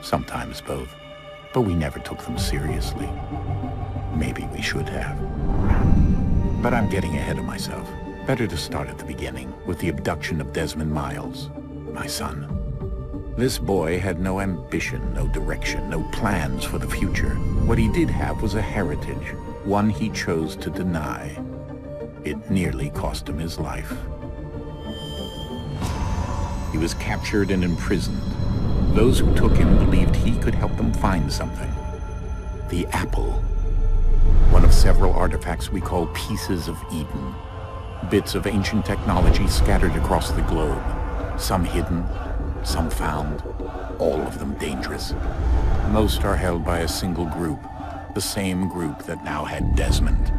sometimes both. But we never took them seriously. Maybe we should have. But I'm getting ahead of myself. Better to start at the beginning, with the abduction of Desmond Miles, my son. This boy had no ambition, no direction, no plans for the future. What he did have was a heritage, one he chose to deny. It nearly cost him his life. He was captured and imprisoned. Those who took him believed he could help them find something. The apple. One of several artifacts we call pieces of Eden. Bits of ancient technology scattered across the globe. Some hidden, some found, all of them dangerous. Most are held by a single group, the same group that now had Desmond.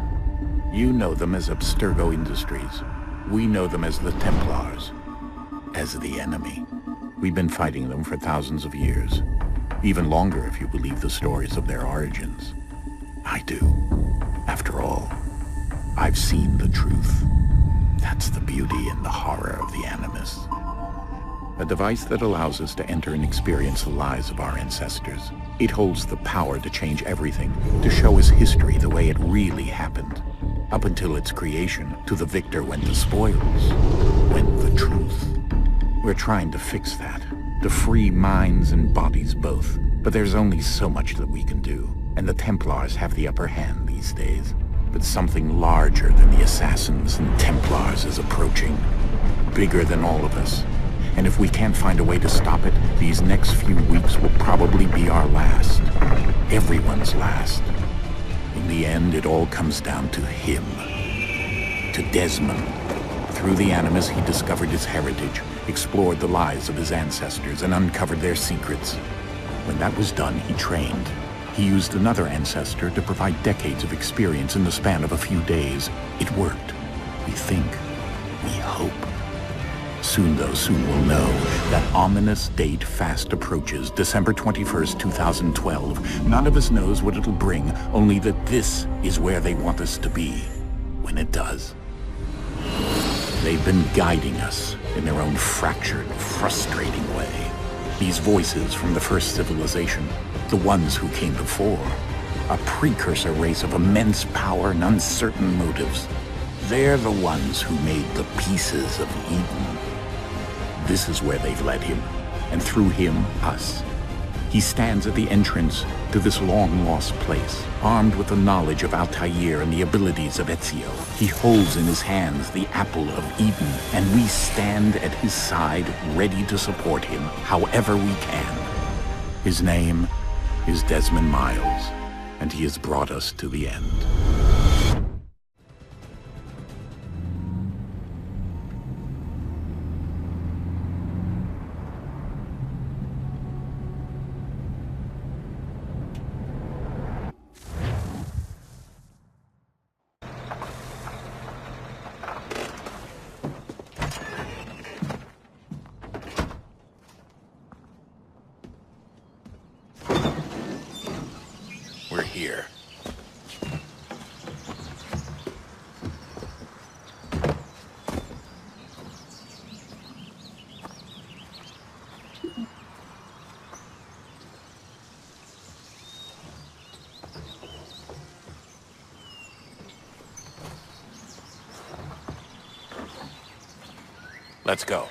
You know them as Abstergo Industries. We know them as the Templars, as the enemy. We've been fighting them for thousands of years, even longer if you believe the stories of their origins. I do. After all, I've seen the truth. That's the beauty and the horror of the Animus. A device that allows us to enter and experience the lives of our ancestors. It holds the power to change everything, to show us history the way it really happened. Up until its creation, to the victor went the spoils, went the truth. We're trying to fix that, to free minds and bodies both. But there's only so much that we can do, and the Templars have the upper hand these days. But something larger than the Assassins and Templars is approaching, bigger than all of us. And if we can't find a way to stop it, these next few weeks will probably be our last. Everyone's last. In the end, it all comes down to him. To Desmond. Through the Animus, he discovered his heritage, explored the lives of his ancestors, and uncovered their secrets. When that was done, he trained. He used another ancestor to provide decades of experience in the span of a few days. It worked. We think. We hope. Soon we'll know. That ominous date fast approaches, December 21st, 2012. None of us knows what it'll bring, only that this is where they want us to be when it does. They've been guiding us in their own fractured, frustrating way. These voices from the first civilization, the ones who came before, a precursor race of immense power and uncertain motives. They're the ones who made the pieces of Eden. This is where they've led him, and through him, us. He stands at the entrance to this long-lost place, armed with the knowledge of Altair and the abilities of Ezio. He holds in his hands the apple of Eden, and we stand at his side, ready to support him however we can. His name is Desmond Miles, and he has brought us to the end. We're here. Let's go.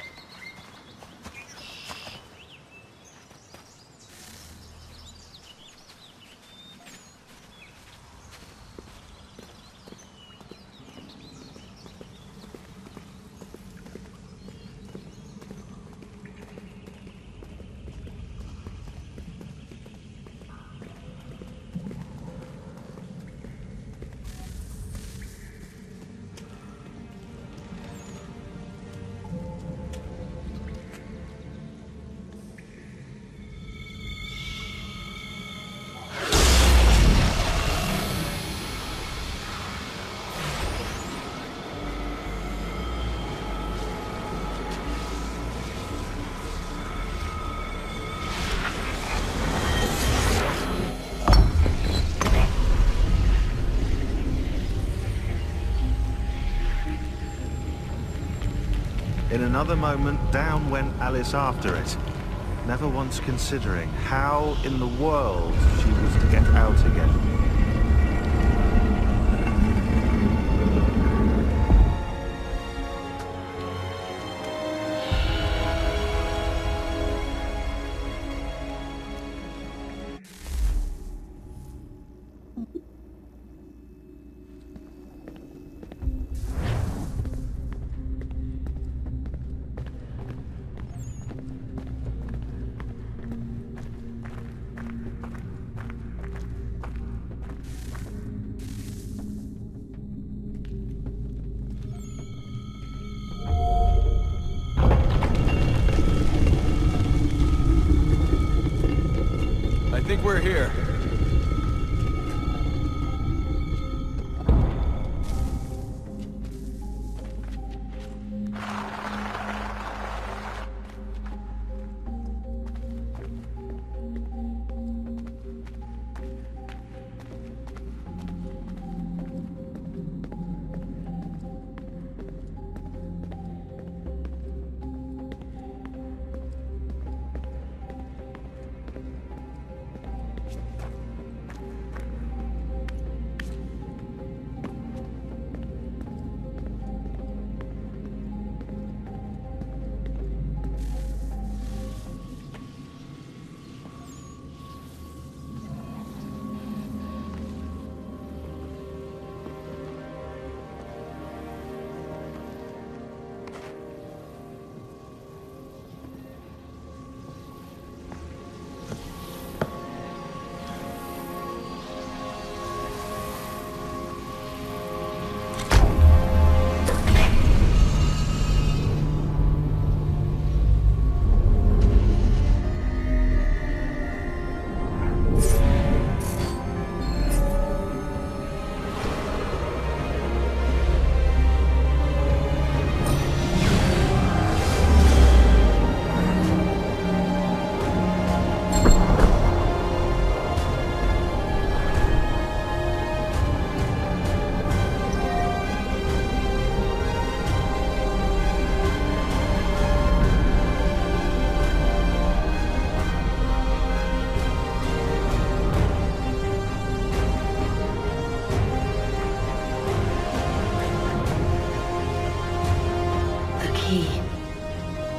In another moment, down went Alice after it. never once considering how in the world she was to get out again. I think we're here.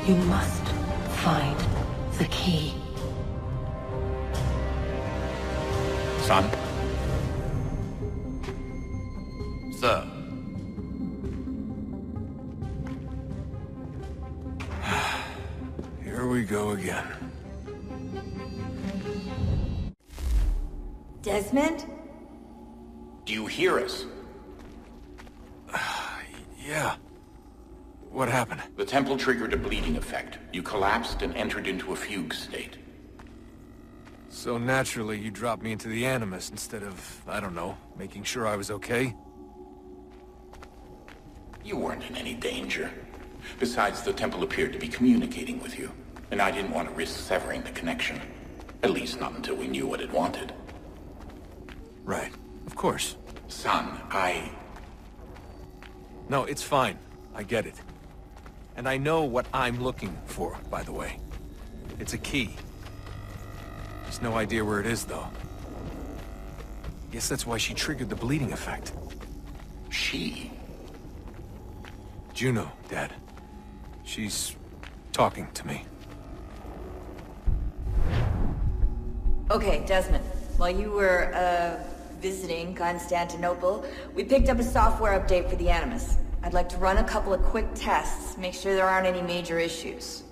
You must find the key. Son? Sir. Here we go again. Desmond? Do you hear us? Yeah. What happened? The temple triggered a bleeding effect. You collapsed and entered into a fugue state. So naturally, you dropped me into the Animus instead of, I don't know, making sure I was okay? You weren't in any danger. Besides, the temple appeared to be communicating with you, and I didn't want to risk severing the connection. At least not until we knew what it wanted. Right. Of course. Son, No, it's fine. I get it. And I know what I'm looking for, by the way. It's a key. Just no idea where it is, though. Guess that's why she triggered the bleeding effect. She? Juno, Dad. She's talking to me. Okay, Desmond. While you were, visiting Constantinople, we picked up a software update for the Animus. I'd like to run a couple of quick tests, make sure there aren't any major issues.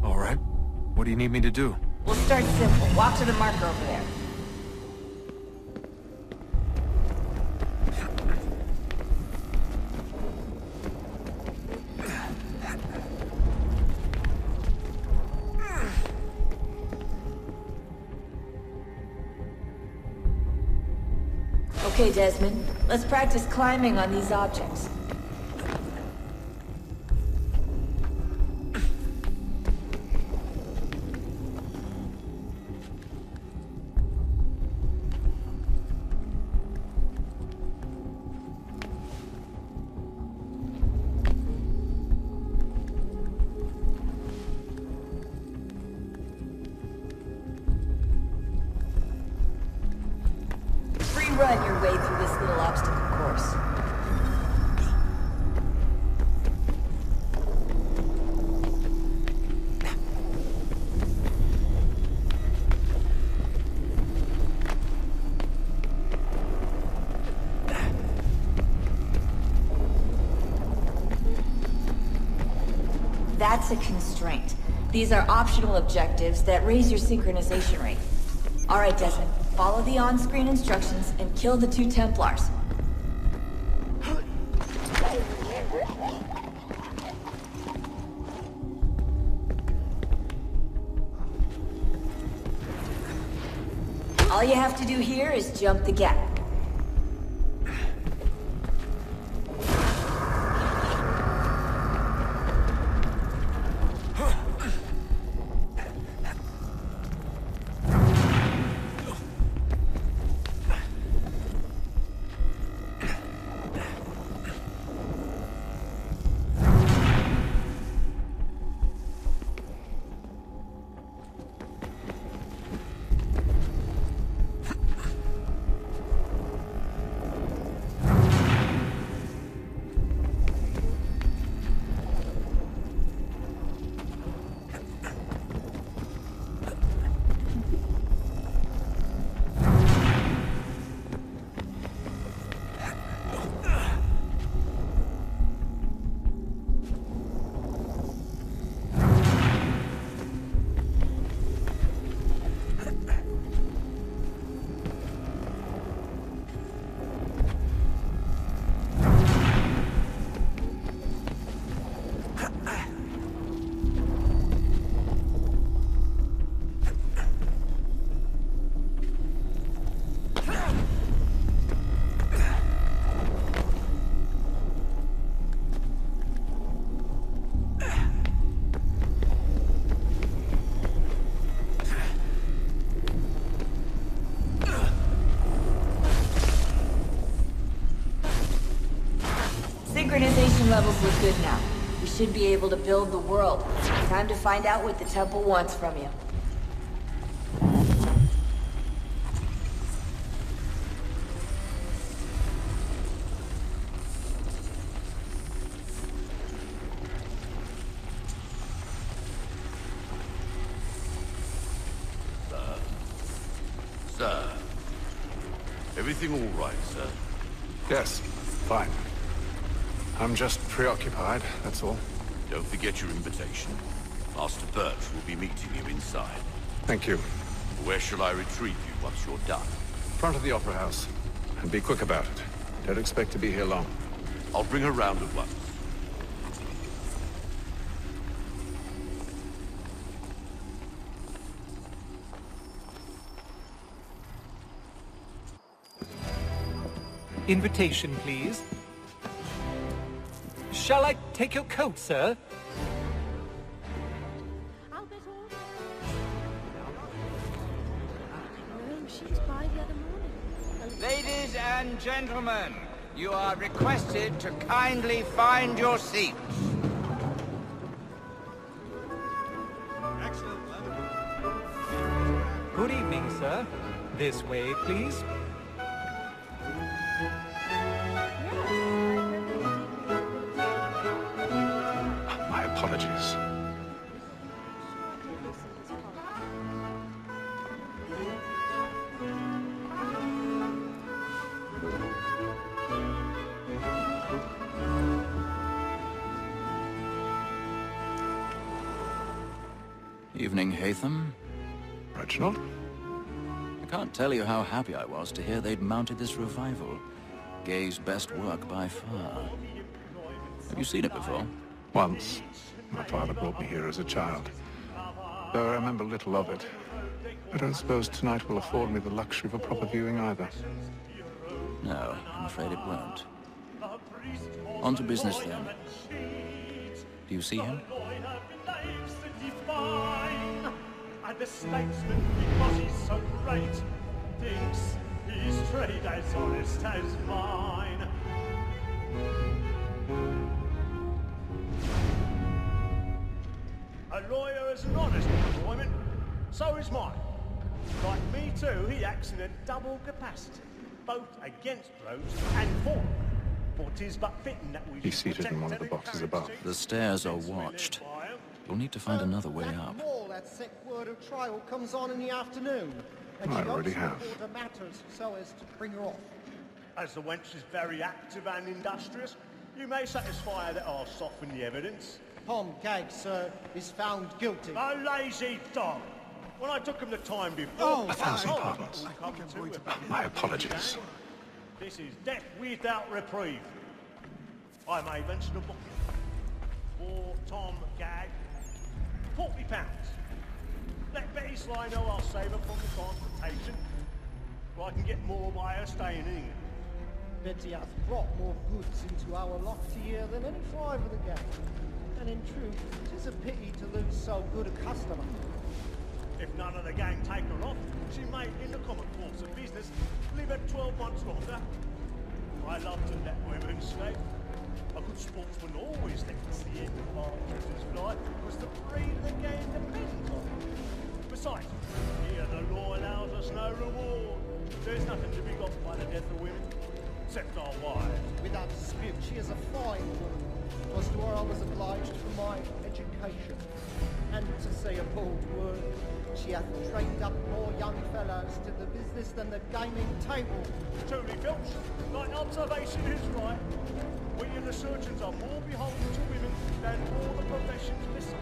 All right. What do you need me to do? We'll start simple. Walk to the marker over there. Okay, Desmond. Let's practice climbing on these objects. run your way through this little obstacle course. That's a constraint. These are optional objectives that raise your synchronization rate. All right, Desmond. Follow the on-screen instructions and kill the 2 Templars. All you have to do here is jump the gap. Synchronization levels look good now. We should be able to build the world. Time to find out what the temple wants from you. Sir. Everything all right, sir? Yes, fine. I'm just preoccupied, that's all. Don't forget your invitation. Master Birch will be meeting you inside. Thank you. Where shall I retrieve you once you're done? Front of the Opera House. And be quick about it. Don't expect to be here long. I'll bring her round at once. Invitation, please. Shall I take your coat, sir? Ladies and gentlemen, you are requested to kindly find your seats. Good evening, sir. This way, please. My apologies. Evening, Hatham. Reginald? I can't tell you how happy I was to hear they'd mounted this revival. Gay's best work by far. Have you seen it before? Once. My father brought me here as a child. Though I remember little of it. I don't suppose tonight will afford me the luxury of a proper viewing either. No, I'm afraid it won't. On to business then. Do you see him? And the statesman, because he's so great, thinks his trade as honest as mine. A lawyer is an honest employment, so is mine. Like me too, he acts in a double capacity. both against roads and for. For 'tis but fitting that we He's seated in one of the boxes above. The stairs are watched. You'll need to find another way up. That sick word of trial comes on in the afternoon. And I she already hopes have. the order matters so as to bring her off. As the wench is very active and industrious, you may satisfy her that I'll soften the evidence. Tom Gagg, sir, is found guilty. A lazy dog! When I took him the time before... Oh, 1,000 pardons. My apologies. This is death without reprieve. I may venture to book it. For Tom Gagg, £40. Let Betty Sly know I'll save her from the transportation, but I can get more by her staying in England. Betty hath brought more goods into our lofty here than any five of the gang. And in truth, 'tis a pity to lose so good a customer. If none of the gang take her off, she may, in the common course of business, live at 12 months longer. I love to let women sleep. A good sportsman always thinks the end of our business flight was the breed of the game depends on it. Besides, here the law allows us no reward. There's nothing to be got by the death of women, except our wives. Without dispute, she is a fine woman. 'Twas to her I was obliged for my education. And to say a bold word, she hath trained up more young fellows to the business than the gaming table. Truly, Filch, my observation is right. We and the surgeons are more beholden to women than all the professions besides.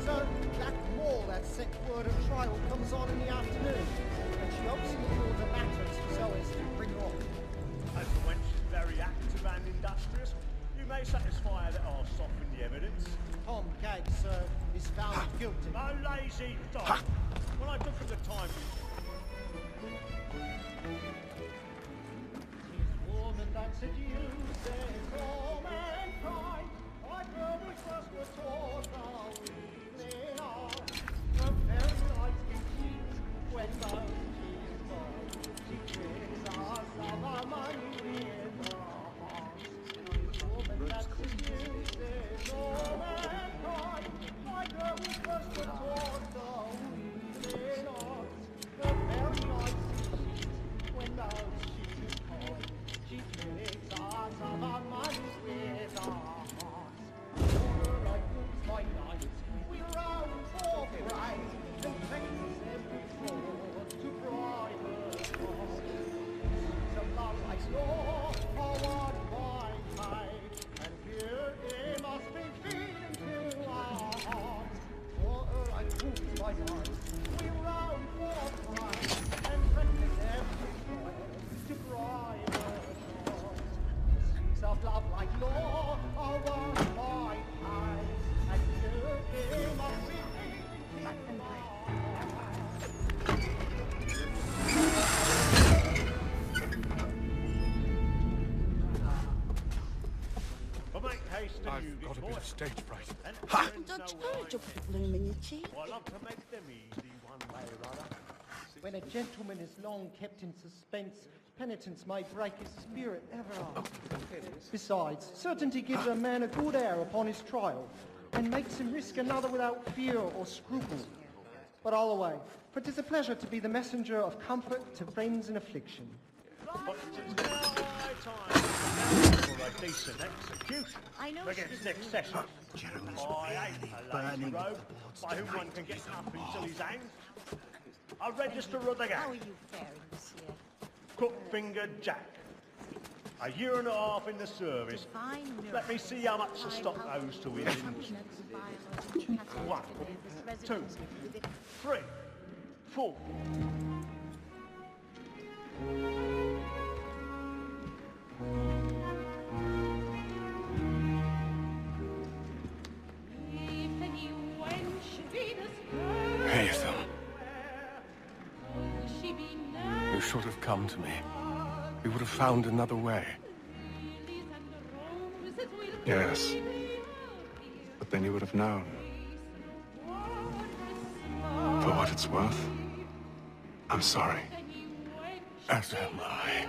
So, that more that sick word of trial comes on in the afternoon, and she hopes in the order matters so as to bring her off. As the wench is very active and industrious, you may satisfy her that I'll soften the evidence. Tom Gagg, sir, is found guilty. A lazy dog! When I took him the time... His woman that seduces all mankind, like her which first were taught how evening on. The very lights can cheat when those she's born. She tricks us of our money with her heart. His woman that seduces all mankind, like her which first were taught how evening on. The very lights can cheat when those she's born. She tricks us of our money with her heart. Like my night, we round for pride and takes every floor to private cost. So love like law, forward by tide, and here it must be feeding to our hearts. For like my night, we round for pride and takes every floor to private cost. Of love like law, forward by tide, and here it must be feeding to our hearts. But make haste and you I've get got a bit of stage fright. Don't urge your bloom in your cheek. Well, I love to make them easy one way or other. When a gentleman is long kept in suspense, penitence may break his spirit ever after. Besides, certainty gives a man a good air upon his trial, and makes him risk another without fear or scruple. But all away, for 'tis a pleasure to be the messenger of comfort to friends in affliction. But it's now high time for a decent execution against excession. I hate a lazy rogue by whom one can get up until he's hanged. A register of the gang. How are you faring, monsieur? Crook-fingered Jack. A year and a half in the service. Let me see how much the stock owes to his industry. 1, 2, 3, 4. Hazel. You should have come to me. We would have found another way. Yes. But then you would have known. For what it's worth, I'm sorry. As am I.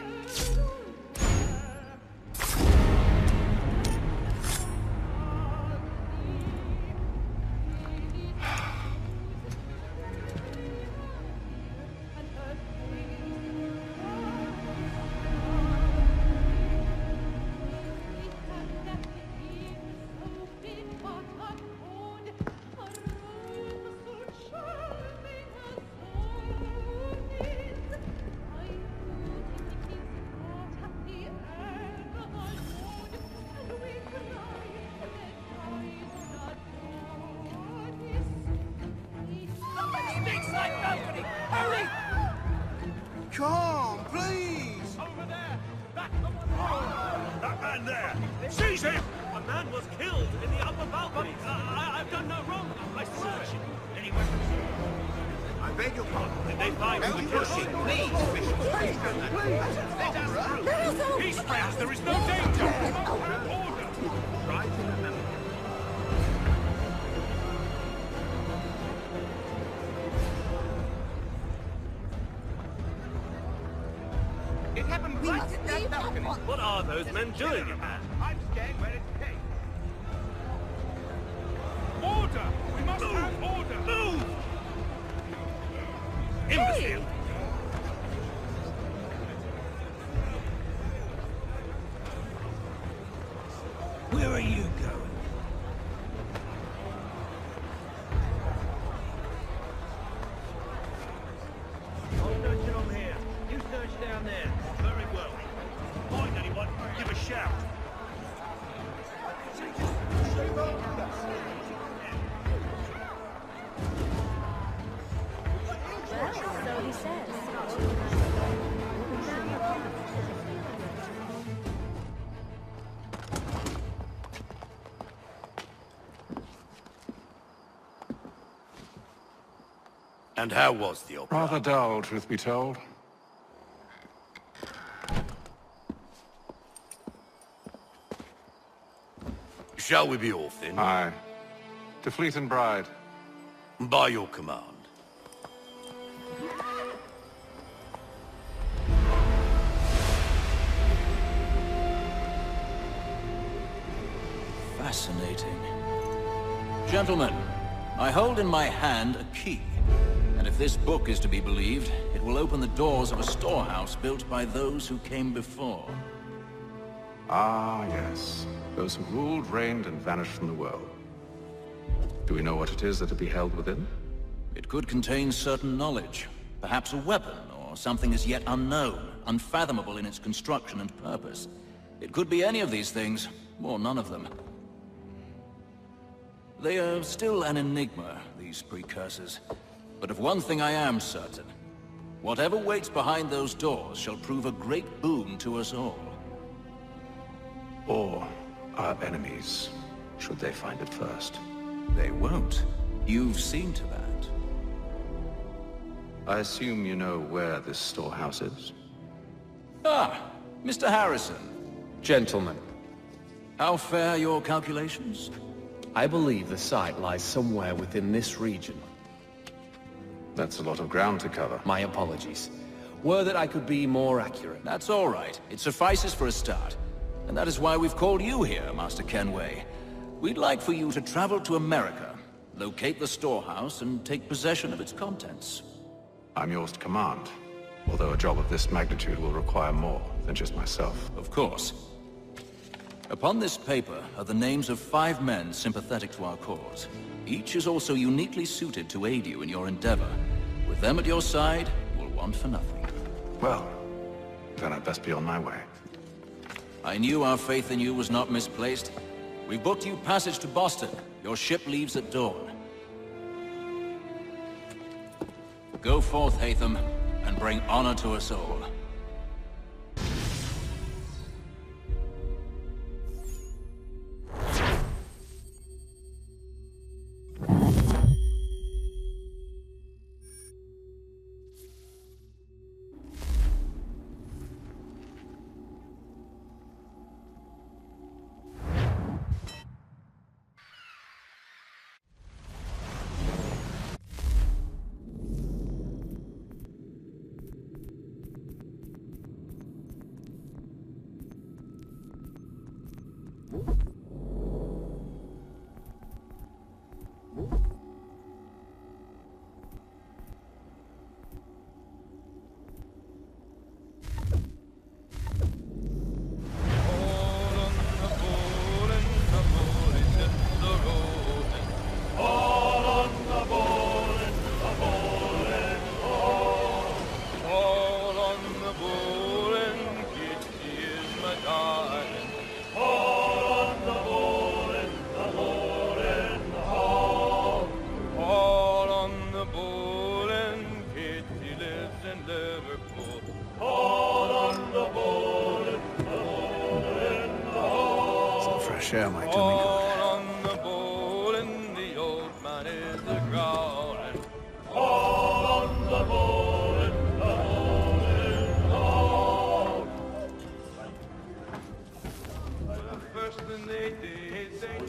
Hurry! Hurry! Come, please! Over there! Back! That man there! Seize him! A man was killed in the upper balcony. I've done no wrong. I searched. Any weapons? I beg your pardon. Did they find who the killer was? Please, Bishop. Please, let us through. Peace, friends. There is no danger. Order. Try to remember. It happened right at that balcony. What are those men doing in there? I'm staying where it's safe. Order! We must have order! Move! Imbecile! Where are you going? I'll search along here. You search down there. Very well. Find anyone, give a shout. So he says. And how was the opera? Rather dull, truth be told. Shall we be off then? Aye. To Fleet and Bride. By your command. Fascinating. Gentlemen, I hold in my hand a key. And if this book is to be believed, it will open the doors of a storehouse built by those who came before. Ah, yes. Those who ruled, reigned, and vanished from the world. Do we know what it is that will be held within? It could contain certain knowledge. Perhaps a weapon, or something as yet unknown, unfathomable in its construction and purpose. It could be any of these things, or none of them. They are still an enigma, these precursors. But of one thing I am certain. Whatever waits behind those doors shall prove a great boon to us all. Or our enemies, should they find it first. They won't. You've seen to that. I assume you know where this storehouse is? Ah, Mr. Harrison. Gentlemen, How fare your calculations? I believe the site lies somewhere within this region. That's a lot of ground to cover. My apologies. Were that I could be more accurate. That's all right. It suffices for a start. And that is why we've called you here, Master Kenway. We'd like for you to travel to America, locate the storehouse, and take possession of its contents. I'm yours to command, although a job of this magnitude will require more than just myself. Of course. Upon this paper are the names of 5 men sympathetic to our cause. Each is also uniquely suited to aid you in your endeavor. With them at your side, you will want for nothing. Well, then I'd best be on my way. I knew our faith in you was not misplaced. We booked you passage to Boston. Your ship leaves at dawn. Go forth, Hatham, and bring honor to us all. share my tuning. On the bowl and the old man is a-growling. All on the bowl and the hole is all. The first thing they did, they...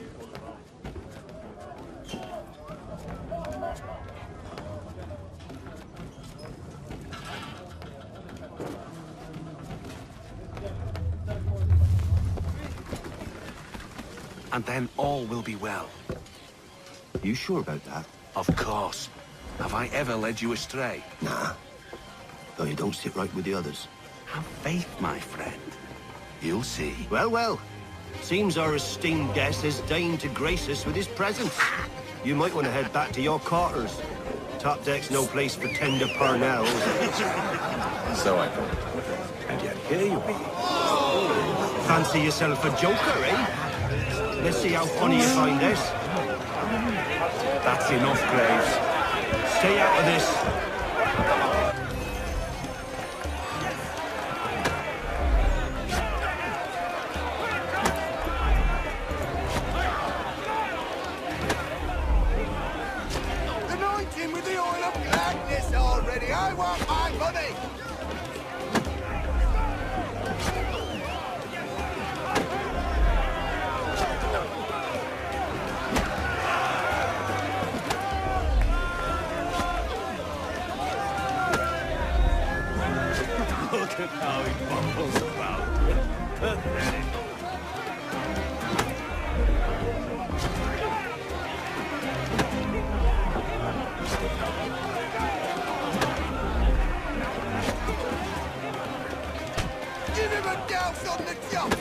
And then all will be well. You sure about that? Of course. Have I ever led you astray? Nah. Though you don't sit right with the others. Have faith, my friend. You'll see. Well, well. Seems our esteemed guest has deigned to grace us with his presence. You might want to head back to your quarters. Top deck's no place for tender parnells. So I thought. And yet here you are. Fancy yourself a joker, eh? Let's see how funny you find this. That's enough, Graves. Stay out of this. Anointing with the oil of gladness already. I want my money. Look at how he bumbles about. Pathetic. Give him a douse on the jump.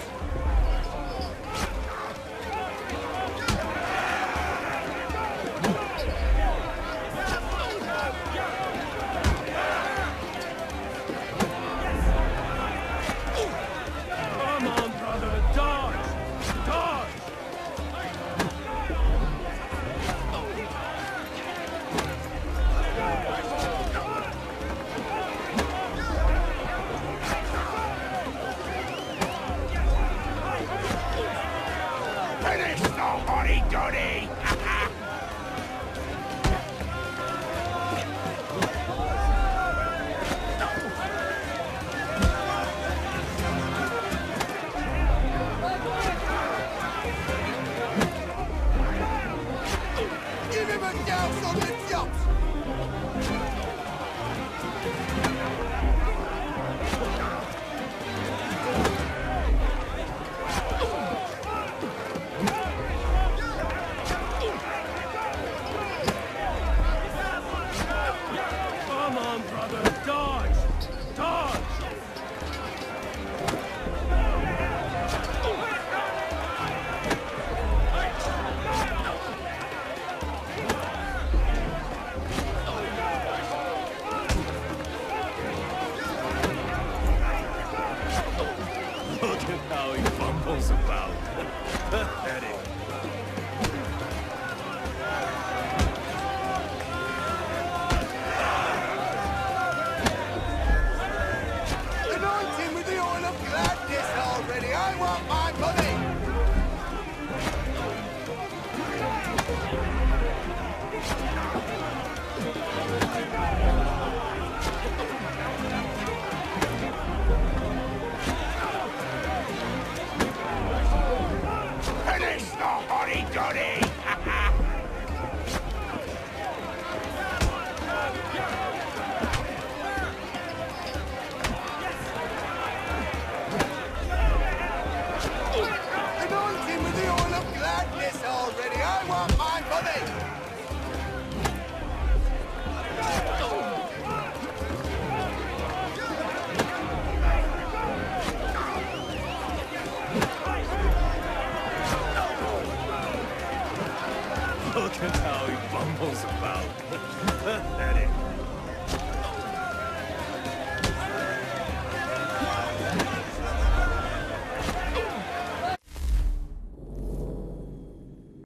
Come on, brother, dodge! Dodge! Finish the hotty-toddy. Give him a douse on the jumps. Come on, brother, dodge! Dodge! Look at how he bumbles about. Pathetic. Anointing with the oil of gladness already. I want my money. Finish the hotty-toddy. Anointing with the oil of gladness already. I want my money. Look at how he bumbles about. Pathetic.